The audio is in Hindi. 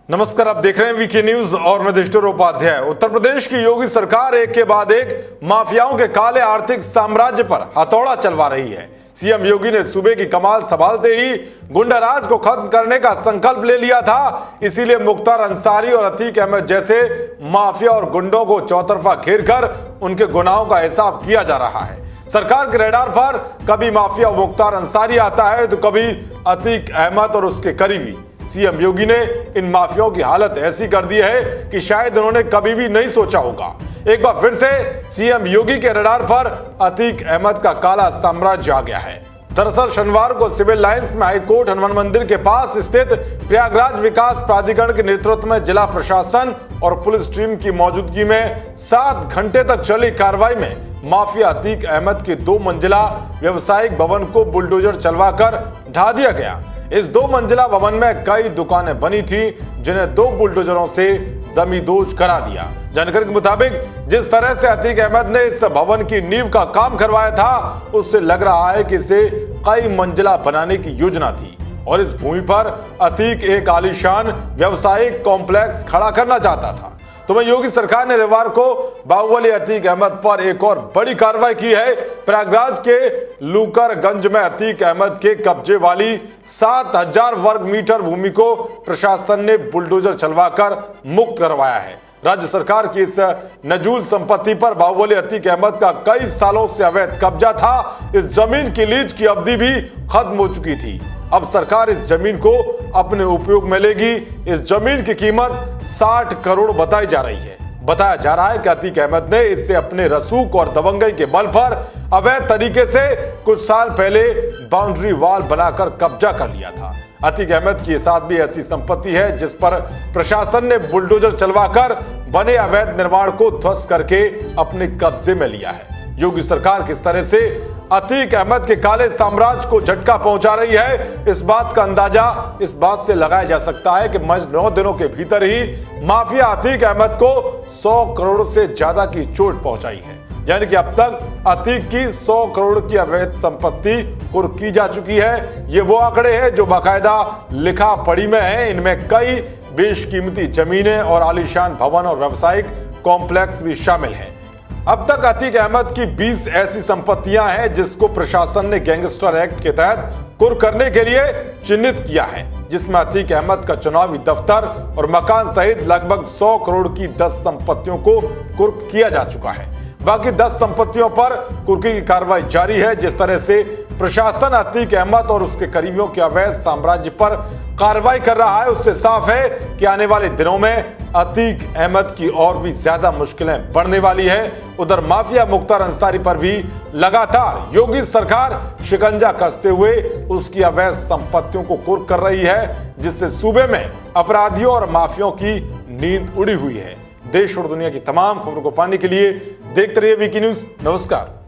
नमस्कार, आप देख रहे हैं वीके न्यूज और मैं देशटर उपाध्याय। उत्तर प्रदेश की योगी सरकार एक के बाद एक माफियाओं के काले आर्थिक साम्राज्य पर हथौड़ा चलवा रही है। सीएम योगी ने सूबे की कमान संभालते ही गुंडाराज को खत्म करने का संकल्प ले लिया था। इसीलिए मुख्तार अंसारी और अतीक अहमद जैसे माफिया और गुंडों को चौतरफा घेरकर उनके गुनाहों का हिसाब किया जा रहा है। सरकार के रडार पर कभी माफिया मुख्तार अंसारी आता है तो कभी अतीक अहमद और उसके करीबी। सीएम योगी ने इन माफियाओं की हालत ऐसी कर दी है कि शायद उन्होंने कभी भी नहीं सोचा होगा। एक बार फिर से सीएम योगी के रडार पर अतीक अहमद का काला साम्राज्य आ गया है। दरअसल शनिवार को सिविल लाइंस में हाईकोर्ट हनुमान मंदिर के पास स्थित प्रयागराज विकास प्राधिकरण के नेतृत्व में जिला प्रशासन और पुलिस टीम की मौजूदगी में 7 घंटे तक चली कार्रवाई में माफिया अतीक अहमद के 2 मंजिला व्यवसायिक भवन को बुलडोजर चलवाकर ढा दिया गया। इस 2 मंजिला भवन में कई दुकानें बनी थी जिन्हें 2 बुलडोजरों से जमींदोज करा दिया। जानकारी के मुताबिक जिस तरह से अतीक अहमद ने इस भवन की नींव का काम करवाया था, उससे लग रहा है कि इसे कई मंजिला बनाने की योजना थी और इस भूमि पर अतीक एक आलीशान व्यवसायिक कॉम्प्लेक्स खड़ा करना चाहता था। तो वहीं योगी सरकार ने रविवार को बाहुबली अतीक अहमद पर एक और बड़ी कार्रवाई की है। प्रयागराज के लूकरगंज में अतीक अहमद के कब्जे वाली 7000 वर्ग मीटर भूमि को प्रशासन ने बुलडोजर चलवाकर मुक्त करवाया है। राज्य सरकार की इस नजूल संपत्ति पर बाहुबली अतीक अहमद का कई सालों से अवैध कब्जा था। इस जमीन की लीज की अवधि भी खत्म हो चुकी थी। अब सरकार इस जमीन को अपने उपयोग में लेगी। इस जमीन की कीमत 60 करोड़ बताई जा रही है। बताया जा रहा है कि अतीक अहमद ने इससे अपने रसूख और दबंगई के बल पर अवैध तरीके से कुछ साल पहले बाउंड्री वॉल बनाकर कब्जा कर लिया था। अतीक अहमद के साथ भी ऐसी संपत्ति है जिस पर प्रशासन ने बुलडोजर चलवाकर बने अवैध निर्माण को ध्वस्त करके अपने कब्जे में लिया है। योगी सरकार किस तरह से अतीक अहमद के काले साम्राज्य को झटका पहुंचा रही है, इस बात का अंदाजा इस बात से लगाया जा सकता है कि महज 9 दिनों के भीतर ही माफिया अतीक अहमद को 100 करोड़ से ज्यादा की चोट पहुंचाई है। यानी कि अब तक अतीक की 100 करोड़ की अवैध संपत्ति कुर्क की जा चुकी है। ये वो आंकड़े हैं जो बाकायदा लिखा पढ़ी में है। इनमें कई बेशकीमती जमीनें और आलीशान भवन और व्यावसायिक कॉम्प्लेक्स भी शामिल हैं। अब तक अतीक अहमद की 20 ऐसी संपत्तियां हैं जिसको प्रशासन ने गैंगस्टर एक्ट के तहत कुर्क करने के लिए चिन्हित किया है, जिसमें अतीक अहमद का चुनावी दफ्तर और मकान सहित लगभग 100 करोड़ की 10 संपत्तियों को कुर्क किया जा चुका है। बाकी 10 संपत्तियों पर कुर्की की कार्रवाई जारी है। जिस तरह से प्रशासन अतीक अहमद और उसके करीबियों के अवैध साम्राज्य पर कार्रवाई कर रहा है, उससे साफ है कि आने वाले दिनों में अतीक अहमद की और भी ज्यादा मुश्किलें बढ़ने वाली है। उधर माफिया मुख्तार अंसारी पर भी लगातार योगी सरकार शिकंजा कसते हुए उसकी अवैध संपत्तियों को कुर्क कर रही है, जिससे सूबे में अपराधियों और माफियाओं की नींद उड़ी हुई है। देश और दुनिया की तमाम खबरों को पाने के लिए देखते रहिए वीके न्यूज। नमस्कार।